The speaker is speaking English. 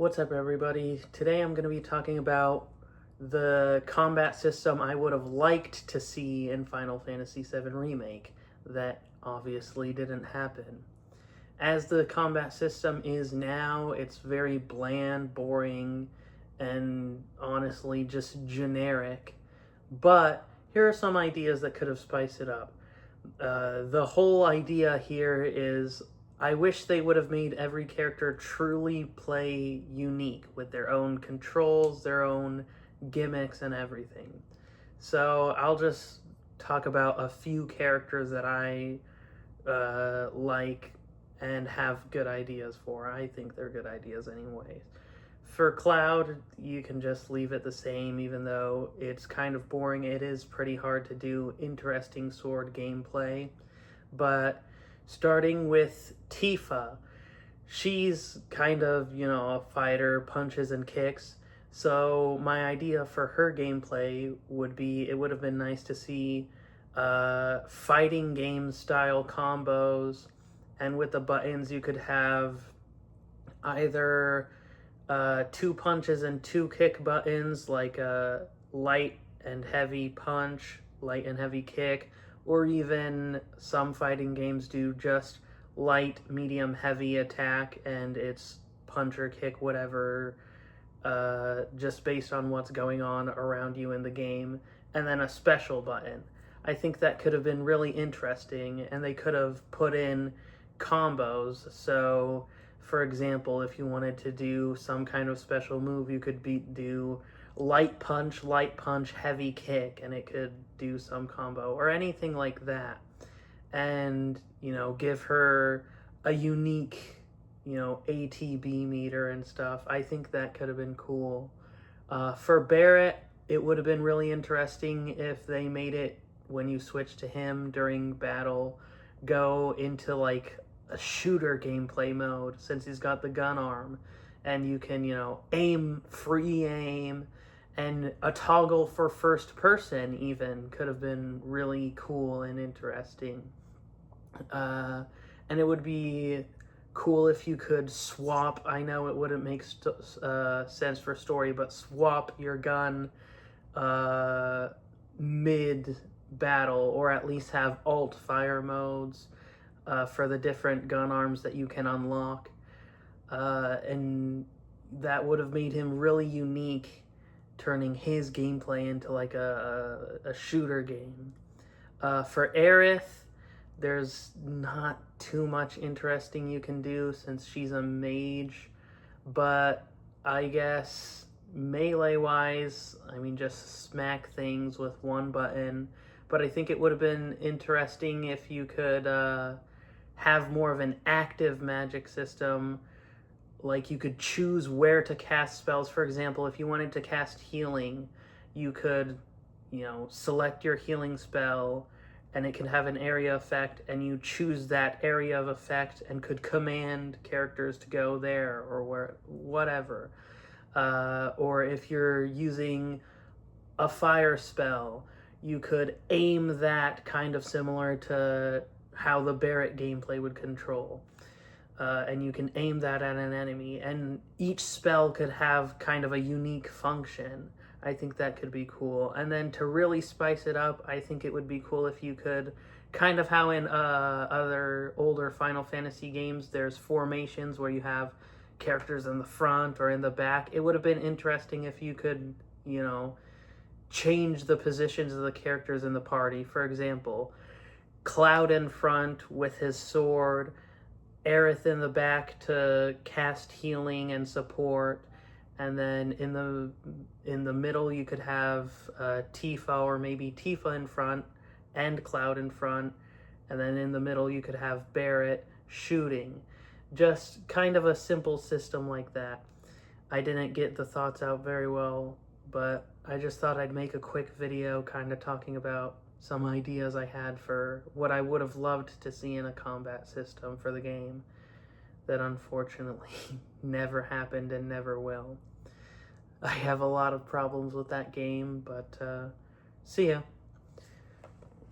What's up, everybody? Today I'm going to be talking about the combat system I would have liked to see in Final Fantasy VII Remake that obviously didn't happen. As the combat system is now, it's very bland, boring, and honestly just generic. But here are some ideas that could have spiced it up. The whole idea here is I wish they would have made every character truly play unique with their own controls, their own gimmicks, and everything. So I'll just talk about a few characters that I like and have good ideas for. I think they're good ideas anyways. For Cloud, you can just leave it the same, even though it's kind of boring. It is pretty hard to do interesting sword gameplay. But starting with Tifa, she's kind of, a fighter, punches and kicks. So my idea for her gameplay would be, it would have been nice to see fighting game style combos, and with the buttons you could have either 2 punches and 2 kick buttons, like a light and heavy punch, light and heavy kick, or even some fighting games do just light, medium, heavy attack, and it's punch or kick, whatever, just based on what's going on around you in the game, and then a special button. I think that could have been really interesting, and they could have put in combos. So, for example, if you wanted to do some kind of special move, you could do light punch, heavy kick, and it could do some combo or anything like that. And, give her a unique, ATB meter and stuff. I think that could have been cool. For Barrett, it would have been really interesting if they made it, when you switch to him during battle, go into like a shooter gameplay mode, since he's got the gun arm, and you can, aim, free aim, and a toggle for first person even could have been really cool and interesting. And it would be cool if you could swap. I know it wouldn't make sense for story, but swap your gun mid battle, or at least have alt fire modes for the different gun arms that you can unlock, and that would have made him really unique, turning his gameplay into like a shooter game. For Aerith, there's not too much interesting you can do since she's a mage, but I guess melee-wise, just smack things with one button. But I think it would have been interesting if you could have more of an active magic system. Like, you could choose where to cast spells. For example, if you wanted to cast healing, you could, select your healing spell, and it could have an area effect, and you choose that area of effect and could command characters to go there or whatever. Or if you're using a fire spell, you could aim that, kind of similar to how the Barrett gameplay would control. And you can aim that at an enemy, and each spell could have kind of a unique function. I think that could be cool. And then to really spice it up, I think it would be cool if you could, kind of how in other older Final Fantasy games, there's formations where you have characters in the front or in the back. It would have been interesting if you could, change the positions of the characters in the party. For example, Cloud in front with his sword, Aerith in the back to cast healing and support, and then in the middle you could have Tifa, or maybe Tifa in front and Cloud in front, and then in the middle you could have Barrett shooting. Just kind of a simple system like that. I didn't get the thoughts out very well, but I just thought I'd make a quick video kind of talking about some ideas I had for what I would have loved to see in a combat system for the game that unfortunately never happened and never will. I have a lot of problems with that game, but see ya.